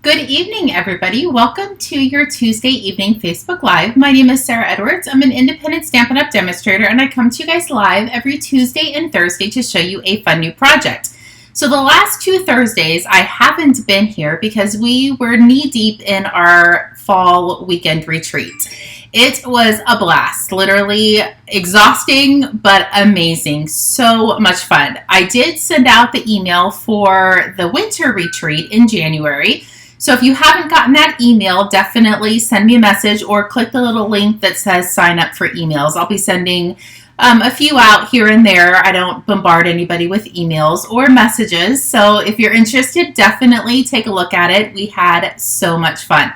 Good evening, everybody. Welcome to your Tuesday evening Facebook Live. My name is Sarah Edwards. I'm an independent Stampin' Up! Demonstrator, and I come to you guys live every Tuesday and Thursday to show you a fun new project. So the last 2 Thursdays, I haven't been here because we were knee-deep in our fall weekend retreat. It was a blast, literally exhausting, but amazing. So much fun. I did send out the email for the winter retreat in January. So if you haven't gotten that email, definitely send me a message or click the little link that says sign up for emails. I'll be sending a few out here and there. I don't bombard anybody with emails or messages. So if you're interested, definitely take a look at it. We had so much fun.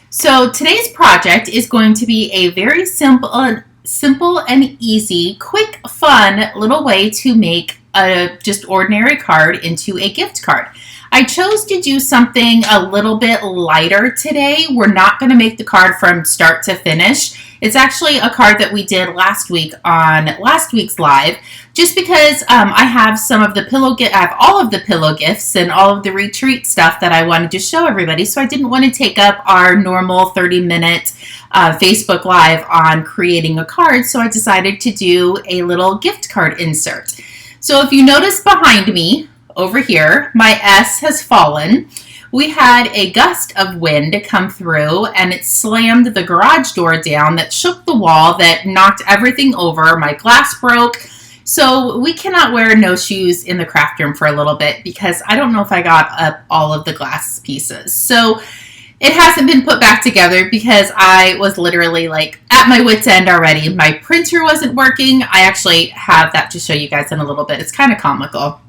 So today's project is going to be a very simple and easy, quick, fun little way to make a just ordinary card into a gift card. I chose to do something a little bit lighter today. We're not going to make the card from start to finish. It's actually a card that we did last week on last week's live, just because I have some of the I have all of the pillow gifts and all of the retreat stuff that I wanted to show everybody. So I didn't want to take up our normal 30-minute Facebook Live on creating a card. So I decided to do a little gift card insert. So if you notice behind me, over here, my S has fallen. We had a gust of wind come through and it slammed the garage door down that shook the wall, that knocked everything over. My glass broke. So we cannot wear no shoes in the craft room for a little bit because I don't know if I got up all of the glass pieces. So it hasn't been put back together because I was literally like at my wit's end already. My printer wasn't working. I actually have that to show you guys in a little bit. It's kind of comical.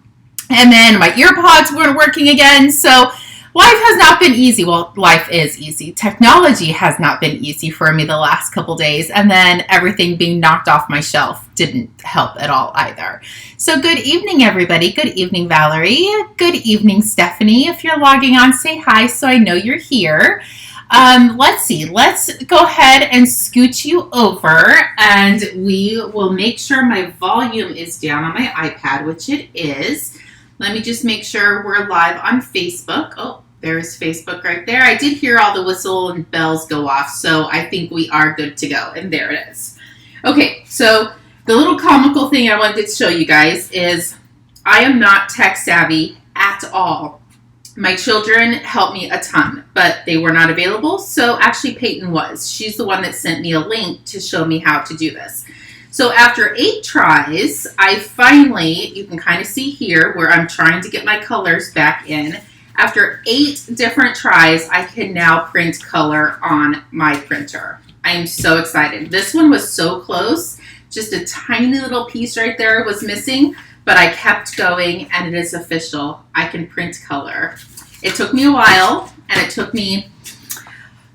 And then my ear pods weren't working again. So life has not been easy. Well, life is easy. Technology has not been easy for me the last couple days. And then everything being knocked off my shelf didn't help at all either. So good evening, everybody. Good evening, Valerie. Good evening, Stephanie. If you're logging on, say hi so I know you're here. Let's see. Let's go ahead and scoot you over and we will make sure my volume is down on my iPad, which it is. Let me just make sure we're live on Facebook. Oh, there's Facebook right there. I did hear all the whistle and bells go off, so I think we are good to go. And there it is. Okay, so the little comical thing I wanted to show you guys is I am not tech savvy at all. My children helped me a ton, but they were not available. So actually Peyton was. She's the one that sent me a link to show me how to do this. So after 8 tries, I finally, you can kind of see here where I'm trying to get my colors back in. After 8 different tries, I can now print color on my printer. I am so excited. This one was so close. Just a tiny little piece right there was missing, but I kept going and it is official. I can print color. It took me a while and it took me,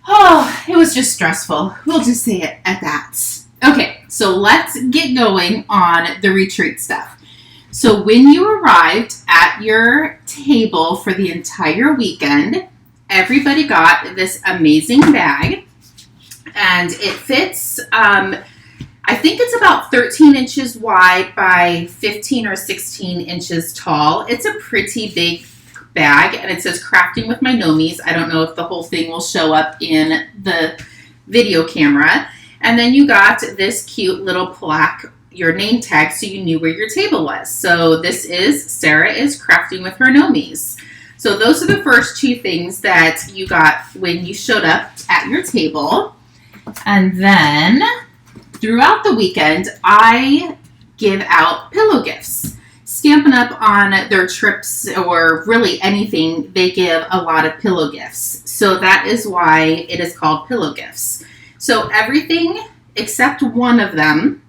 it was just stressful. We'll just say it at that. Okay, so let's get going on the retreat stuff. So when you arrived at your table for the entire weekend, everybody got this amazing bag. And it fits, I think it's about 13 inches wide by 15 or 16 inches tall. It's a pretty big bag, and it says crafting with my Nomies. I don't know if the whole thing will show up in the video camera. And then you got this cute little plaque, your name tag, so you knew where your table was. So this is Sarah is crafting with her Nomies. So those are the first 2 things that you got when you showed up at your table. And then throughout the weekend, I give out pillow gifts. Stampin' Up! On their trips or really anything, they give a lot of pillow gifts. So that is why it is called pillow gifts. So everything except one of them.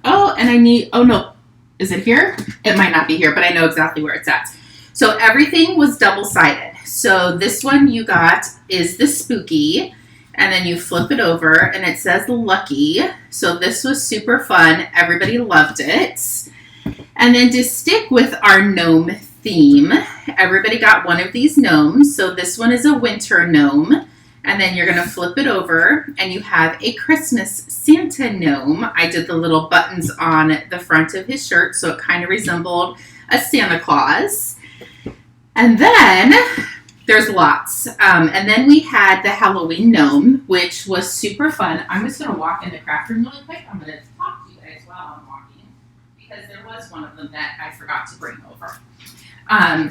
Oh, and no, is it here? It might not be here, but I know exactly where it's at. So everything was double-sided. So this one you got is the spooky, and then you flip it over and it says lucky. So this was super fun. Everybody loved it. And then to stick with our gnome theme, everybody got one of these gnomes. So this one is a winter gnome. And then you're going to flip it over and you have a Christmas Santa gnome. I did the little buttons on the front of his shirt, so it kind of resembled a Santa Claus. And then There's lots. And then we had the Halloween gnome, which was super fun. I'm just going to walk in the craft room really quick. I'm going to talk to you guys while I'm walking because there was one of them that I forgot to bring over.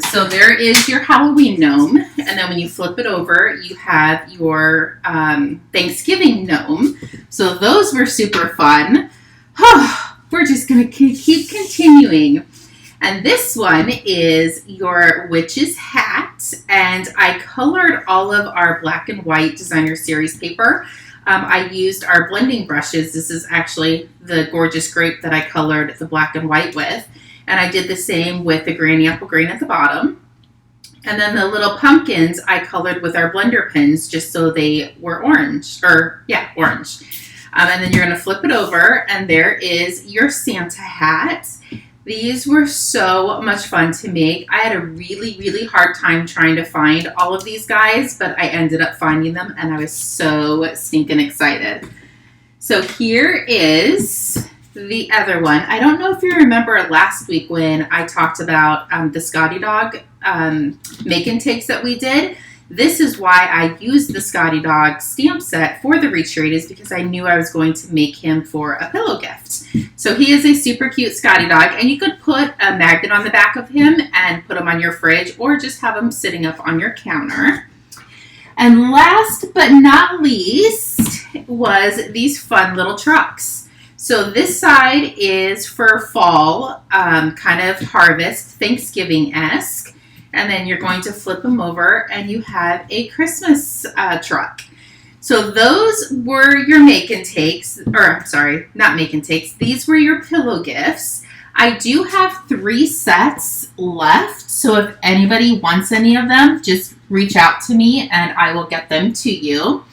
So there is your Halloween gnome. And then when you flip it over, you have your Thanksgiving gnome. So those were super fun. We're just going to keep continuing. And this one is your witch's hat, and I colored all of our black and white designer series paper. I used our blending brushes. This is actually the gorgeous grape that I colored the black and white with, and I did the same with the granny apple green at the bottom. And then the little pumpkins I colored with our blender pens just so they were orange. And then you're going to flip it over, and there is your Santa hat. These were so much fun to make. I had a really, really hard time trying to find all of these guys, but I ended up finding them, and I was so stinking excited. So here is the other one. I don't know if you remember last week when I talked about the Scotty Dog make and takes that we did. This is why I used the Scotty Dog stamp set for the retreat, is because I knew I was going to make him for a pillow gift. So he is a super cute Scotty Dog, and you could put a magnet on the back of him and put him on your fridge or just have him sitting up on your counter. And last but not least was these fun little trucks. So this side is for fall, kind of harvest, Thanksgiving-esque. And then you're going to flip them over and you have a Christmas truck. So those were your make and takes, not make and takes. These were your pillow gifts. I do have 3 sets left. So if anybody wants any of them, just reach out to me and I will get them to you.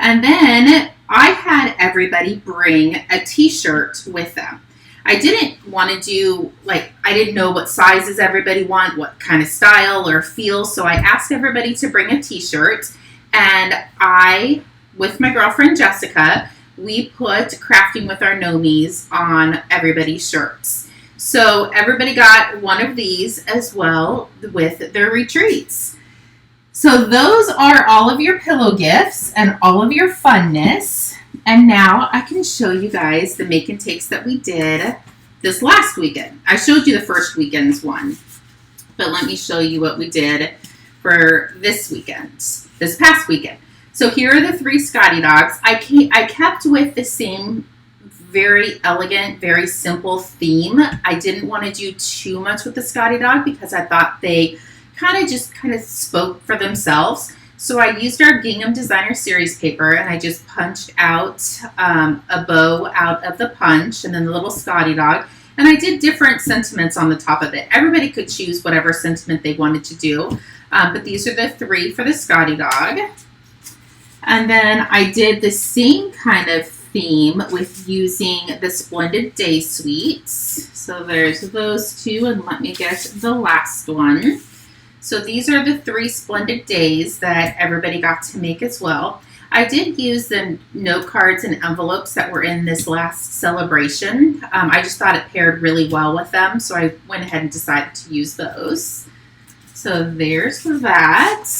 And then I had everybody bring a t-shirt with them. I didn't want to do, I didn't know what sizes everybody want, what kind of style or feel, so I asked everybody to bring a t-shirt, and I, with my girlfriend Jessica, we put Crafting with Our Gnomies on everybody's shirts. So everybody got one of these as well with their retreats. So those are all of your pillow gifts and all of your funness. And now I can show you guys the make and takes that we did this last weekend. I showed you the first weekend's one, but let me show you what we did for this past weekend. So here are the 3 Scotty Dogs. I kept with the same very elegant, very simple theme. I didn't want to do too much with the Scotty Dog because I thought they kind of spoke for themselves. So I used our Gingham Designer Series paper, and I just punched out a bow out of the punch and then the little Scotty Dog. And I did different sentiments on the top of it. Everybody could choose whatever sentiment they wanted to do. But these are the 3 for the Scotty Dog. And then I did the same kind of theme with using the Splendid Day Suites. So there's those 2, and let me get the last one. So these are the 3 Splendid Days that everybody got to make as well. I did use the note cards and envelopes that were in this last celebration. I just thought it paired really well with them, so I went ahead and decided to use those. So there's that.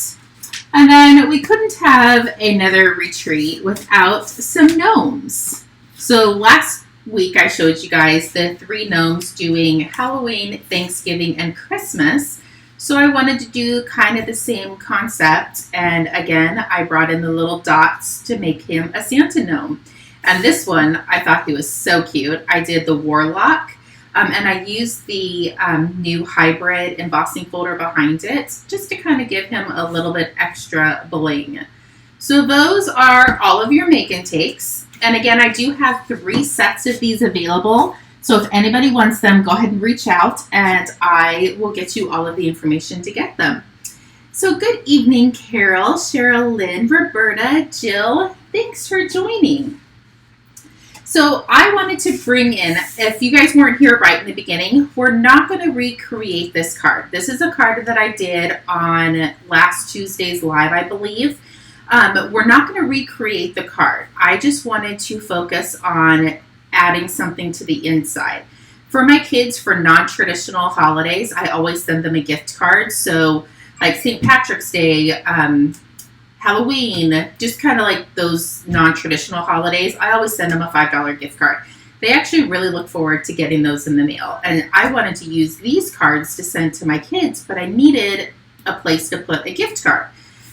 And then we couldn't have another retreat without some gnomes. So last week I showed you guys the 3 gnomes doing Halloween, Thanksgiving, and Christmas. So I wanted to do kind of the same concept, and again, I brought in the little dots to make him a Santa gnome. And this one, I thought he was so cute. I did the Warlock, and I used the new hybrid embossing folder behind it, just to kind of give him a little bit extra bling. So those are all of your make and takes. And again, I do have 3 sets of these available. So if anybody wants them, go ahead and reach out and I will get you all of the information to get them. So good evening, Carol, Cheryl, Lynn, Roberta, Jill. Thanks for joining. So I wanted to bring in, if you guys weren't here right in the beginning, we're not going to recreate this card. This is a card that I did on last Tuesday's live, I believe. We're not going to recreate the card. I just wanted to focus on adding something to the inside. For my kids, for non-traditional holidays, I always send them a gift card. So like St. Patrick's Day, Halloween, just kind of like those non-traditional holidays, I always send them a $5 gift card. They actually really look forward to getting those in the mail. And I wanted to use these cards to send to my kids, but I needed a place to put a gift card.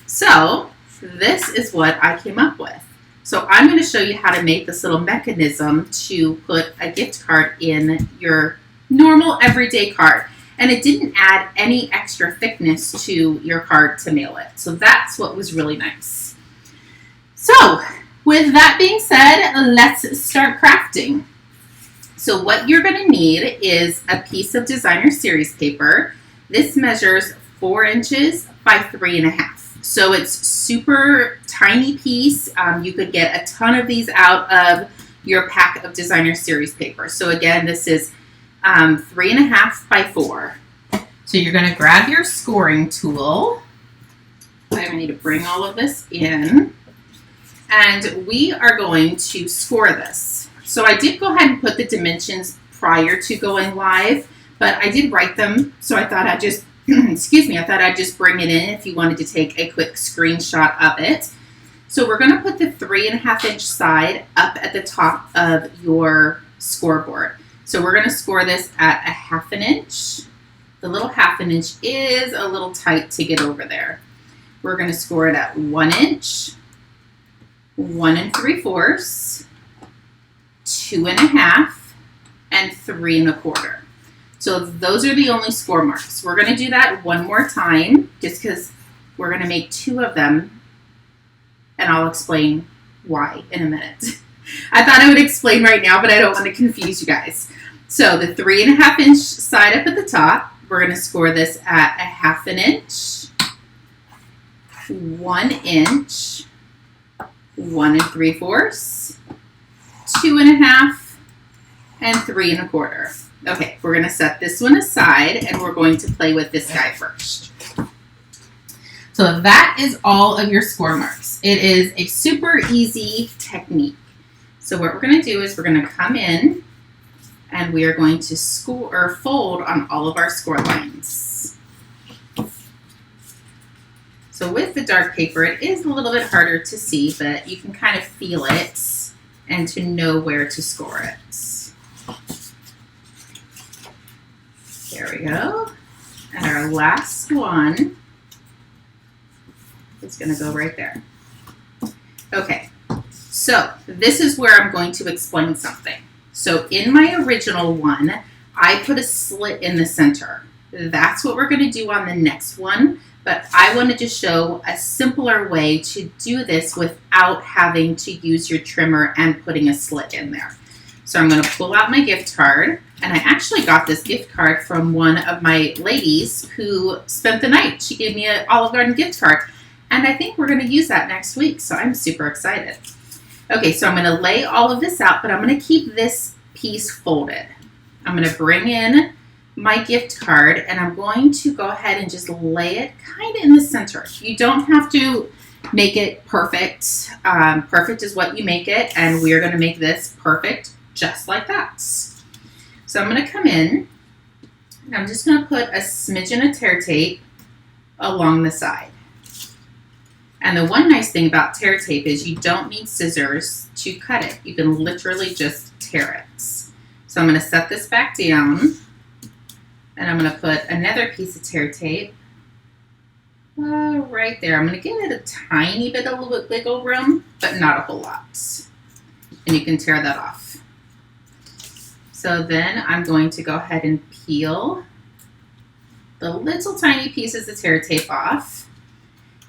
So this is what I came up with. So I'm going to show you how to make this little mechanism to put a gift card in your normal everyday card. And it didn't add any extra thickness to your card to mail it. So that's what was really nice. So with that being said, let's start crafting. So what you're going to need is a piece of designer series paper. This measures 4 inches by 3.5. So it's super tiny piece. You could get a ton of these out of your pack of designer series paper. So again, this is 3.5 by 4. So you're going to grab your scoring tool. I need to bring all of this in. And we are going to score this. So I did go ahead and put the dimensions prior to going live, but I did write them. So I thought I'd just, excuse me, I thought I'd just bring it in if you wanted to take a quick screenshot of it. So we're going to put the 3.5 inch side up at the top of your scoreboard. So we're going to score this at 1/2 inch. The little 1/2 inch is a little tight to get over there. We're going to score it at 1 inch, 1 3/4, 2.5, and 3 1/4. So those are the only score marks. We're going to do that one more time just because we're going to make 2 of them, and I'll explain why in a minute. I thought I would explain right now, but I don't want to confuse you guys. So the 3.5 inch side up at the top, we're going to score this at 1/2 inch, 1 inch, 1 3/4, 2.5, and 3 1/4. Okay, we're going to set this one aside and we're going to play with this guy first. So that is all of your score marks. It is a super easy technique. So what we're going to do is we're going to come in and we are going to score or fold on all of our score lines. So with the dark paper, it is a little bit harder to see, but you can kind of feel it and to know where to score it. There we go. And our last one is going to go right there. Okay, so this is where I'm going to explain something. So in my original one, I put a slit in the center. That's what we're going to do on the next one, but I wanted to show a simpler way to do this without having to use your trimmer and putting a slit in there. So I'm going to pull out my gift card, and I actually got this gift card from one of my ladies who spent the night. She gave me an Olive Garden gift card, and I think we're going to use that next week, so I'm super excited. Okay, so I'm going to lay all of this out, but I'm going to keep this piece folded. I'm going to bring in my gift card, and I'm going to go ahead and just lay it kind of in the center. You don't have to make it perfect. Perfect is what you make it, and we are going to make this perfect just like that. So I'm going to come in, and I'm just going to put a smidgen of tear tape along the side. And the one nice thing about tear tape is you don't need scissors to cut it. You can literally just tear it. So I'm going to set this back down, and I'm going to put another piece of tear tape right there. I'm going to give it a tiny bit of wiggle room, but not a whole lot. And you can tear that off. So then I'm going to go ahead and peel the little tiny pieces of tear tape off.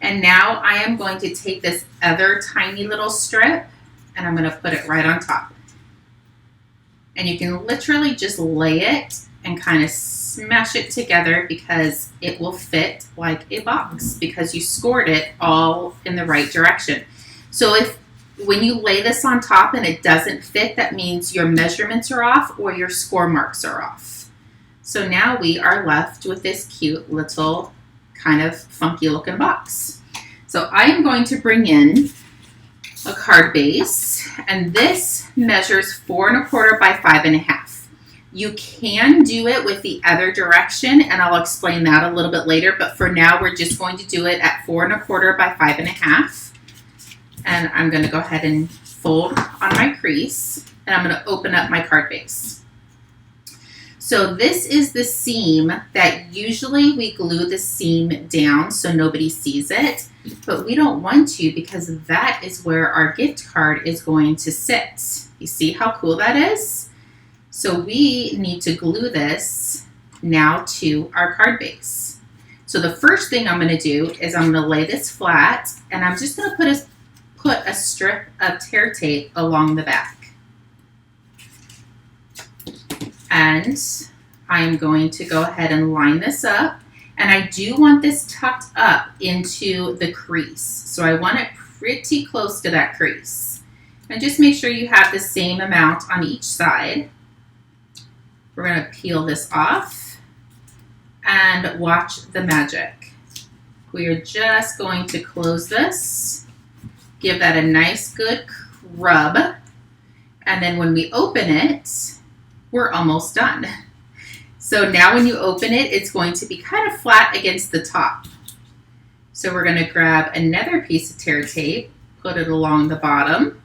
And now I am going to take this other tiny little strip and I'm going to put it right on top. And you can literally just lay it and kind of smash it together because it will fit like a box because you scored it all in the right direction. So when you lay this on top and it doesn't fit, that means your measurements are off or your score marks are off. So now we are left with this cute little kind of funky looking box. So I am going to bring in a card base, and this measures 4 1/4 by 5 1/2. You can do it with the other direction, and I'll explain that a little bit later, but for now we're just going to do it at 4 1/4 by 5 1/2. And I'm going to go ahead and fold on my crease, and I'm going to open up my card base. So this is the seam that usually we glue the seam down so nobody sees it, but we don't want to because that is where our gift card is going to sit. You see how cool that is? So we need to glue this now to our card base. So the first thing I'm going to do is I'm going to lay this flat, and I'm just going to put a strip of tear tape along the back. And I'm going to go ahead and line this up. And I do want this tucked up into the crease. So I want it pretty close to that crease. And just make sure you have the same amount on each side. We're going to peel this off and watch the magic. We are just going to close this, give that a nice good rub, and then when we open it, we're almost done. So now when you open it, it's going to be kind of flat against the top. So we're going to grab another piece of tear tape, put it along the bottom,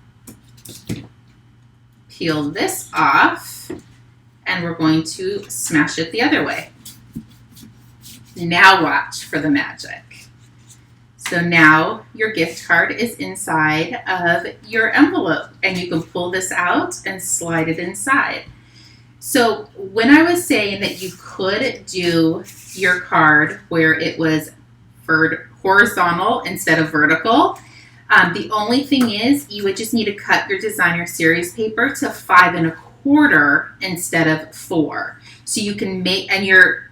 peel this off, and we're going to smash it the other way. Now watch for the magic. So now your gift card is inside of your envelope, and you can pull this out and slide it inside. So when I was saying that you could do your card where it was horizontal instead of vertical, the only thing is you would just need to cut your designer series paper to 5 1/4 instead of 4. So you can make, and your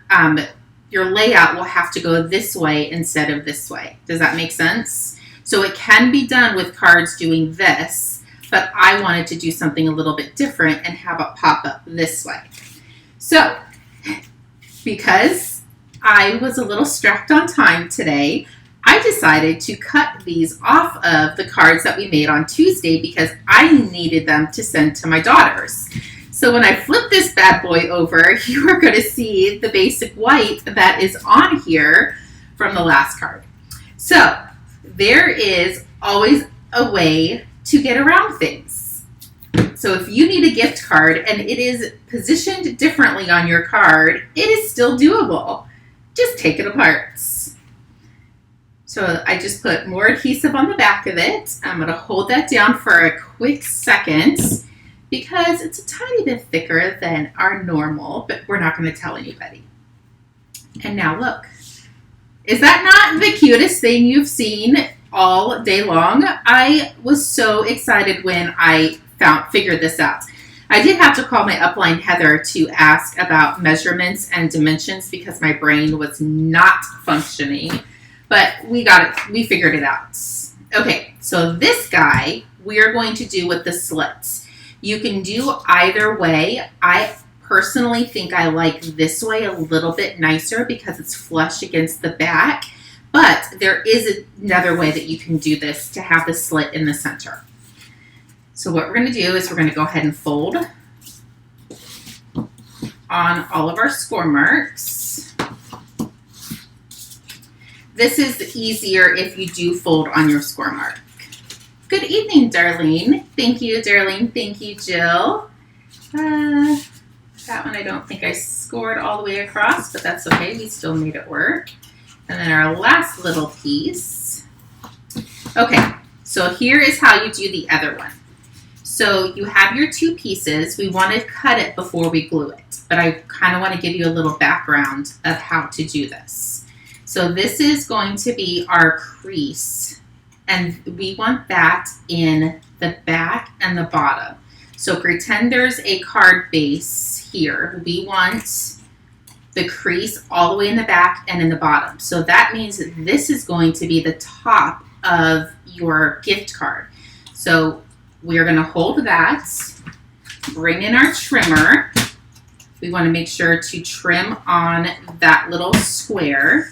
layout will have to go this way instead of this way. Does that make sense? So it can be done with cards doing this, but I wanted to do something a little bit different and have it pop up this way. So because I was a little strapped on time today, I decided to cut these off of the cards that we made on Tuesday because I needed them to send to my daughters. So when I flip this bad boy over, you are going to see the basic white that is on here from the last card. So there is always a way to get around things. So if you need a gift card and it is positioned differently on your card, it is still doable. Just take it apart. So I just put more adhesive on the back of it. I'm going to hold that down for a quick second because it's a tiny bit thicker than our normal, but we're not going to tell anybody. And now look. Is that not the cutest thing you've seen all day long? I was so excited when I figured this out. I did have to call my upline Heather to ask about measurements and dimensions because my brain was not functioning, but we figured it out. Okay, so this guy we are going to do with the slits. You can do either way. I personally think I like this way a little bit nicer because it's flush against the back, but there is another way that you can do this to have the slit in the center. So what we're going to do is we're going to go ahead and fold on all of our score marks. This is easier if you do fold on your score mark. Good evening, Darlene. Thank you, Darlene. Thank you, Jill. That one I don't think I scored all the way across, but that's okay. We still made it work. And then our last little piece. Okay, so here is how you do the other one. So you have your two pieces. We want to cut it before we glue it, but I kind of want to give you a little background of how to do this. So this is going to be our crease, and we want that in the back and the bottom. So pretend there's a card base here. We want the crease all the way in the back and in the bottom. So that means that this is going to be the top of your gift card. So we are going to hold that, bring in our trimmer. We want to make sure to trim on that little square.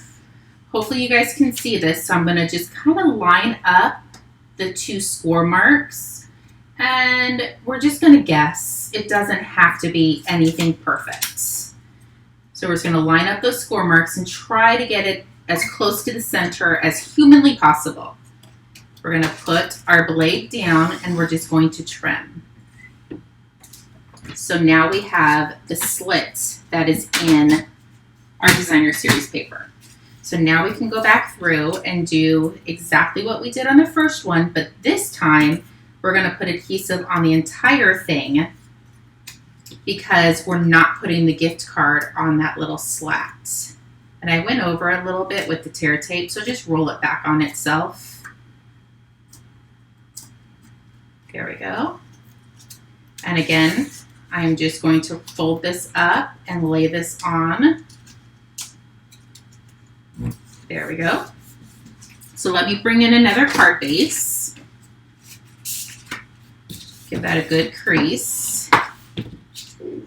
Hopefully you guys can see this. So I'm going to just kind of line up the two score marks And we're just going to guess. It doesn't have to be anything perfect. So we're just going to line up those score marks and try to get it as close to the center as humanly possible. We're going to put our blade down and we're just going to trim. So now we have the slit that is in our designer series paper. So now we can go back through and do exactly what we did on the first one, but this time we're going to put adhesive on the entire thing because we're not putting the gift card on that little slat. And I went over a little bit with the tear tape, so just roll it back on itself. There we go. And again, I'm just going to fold this up and lay this on. There we go. So let me bring in another card base. Give that a good crease.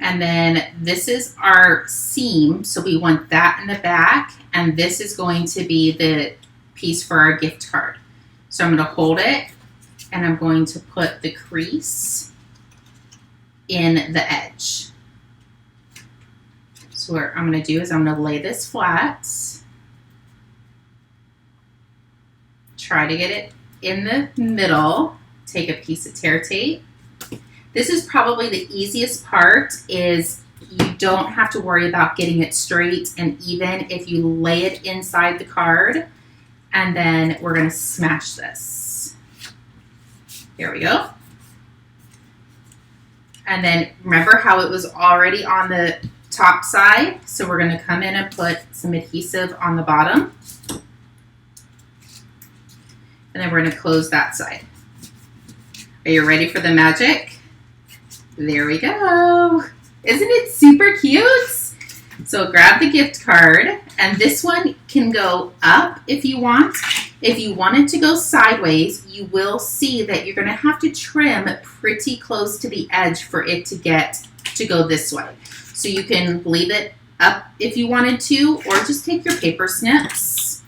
And then this is our seam, so we want that in the back, and this is going to be the piece for our gift card. So I'm going to hold it, and I'm going to put the crease in the edge. So what I'm going to do is I'm going to lay this flat, try to get it in the middle, take a piece of tear tape. This is probably the easiest part, is you don't have to worry about getting it straight and even if you lay it inside the card. And then we're going to smash this. Here we go. And then remember how it was already on the top side? So we're going to come in and put some adhesive on the bottom. And then we're going to close that side. Are you ready for the magic? There we go. Isn't it super cute? So grab the gift card, and this one can go up if you want. If you want it to go sideways, you will see that you're going to have to trim pretty close to the edge for it to get to go this way. So you can leave it up if you wanted to, or just take your paper snips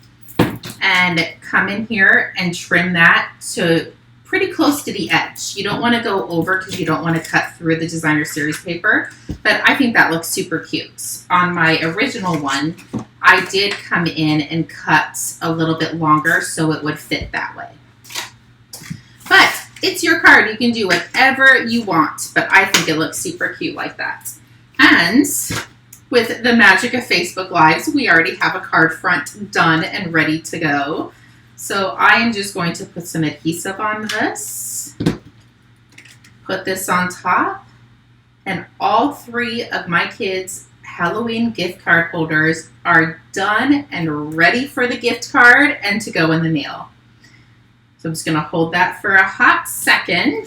and come in here and trim that to pretty close to the edge. You don't want to go over because you don't want to cut through the designer series paper, but I think that looks super cute. On my original one, I did come in and cut a little bit longer so it would fit that way. But it's your card. You can do whatever you want, but I think it looks super cute like that. And with the magic of Facebook Lives, we already have a card front done and ready to go. So I am just going to put some adhesive on this, put this on top, and all three of my kids' Halloween gift card holders are done and ready for the gift card and to go in the mail. So I'm just going to hold that for a hot second.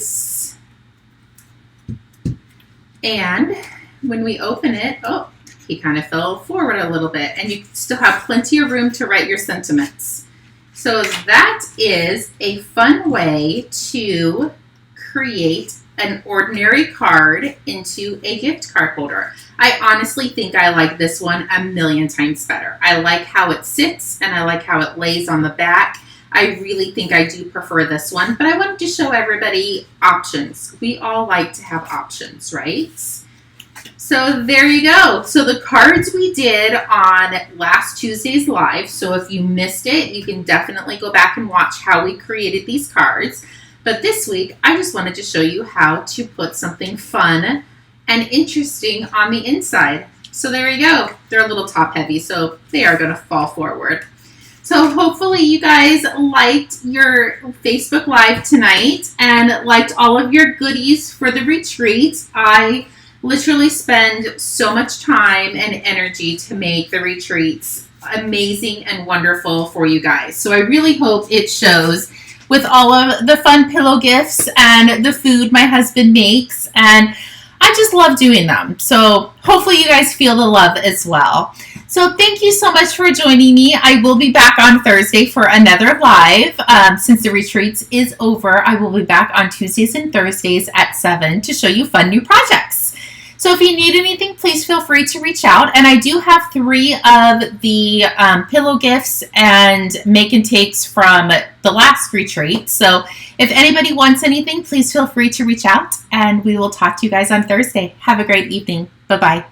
And when we open it, oh, he kind of fell forward a little bit, and you still have plenty of room to write your sentiments. So that is a fun way to create an ordinary card into a gift card holder. I honestly think I like this one a million times better. I like how it sits and I like how it lays on the back. I really think I do prefer this one, but I wanted to show everybody options. We all like to have options, right? So there you go. So the cards we did on last Tuesday's live. So if you missed it, you can definitely go back and watch how we created these cards. But this week, I just wanted to show you how to put something fun and interesting on the inside. So there you go. They're a little top heavy, so they are going to fall forward. So hopefully you guys liked your Facebook Live tonight and liked all of your goodies for the retreat. I literally spend so much time and energy to make the retreats amazing and wonderful for you guys. So I really hope it shows with all of the fun pillow gifts and the food my husband makes. And I just love doing them. So hopefully you guys feel the love as well. So thank you so much for joining me. I will be back on Thursday for another live. Since the retreat is over, I will be back on Tuesdays and Thursdays at 7 to show you fun new projects. So if you need anything, please feel free to reach out. And I do have 3 of the pillow gifts and make and takes from the last retreat. So if anybody wants anything, please feel free to reach out, and we will talk to you guys on Thursday. Have a great evening. Bye-bye.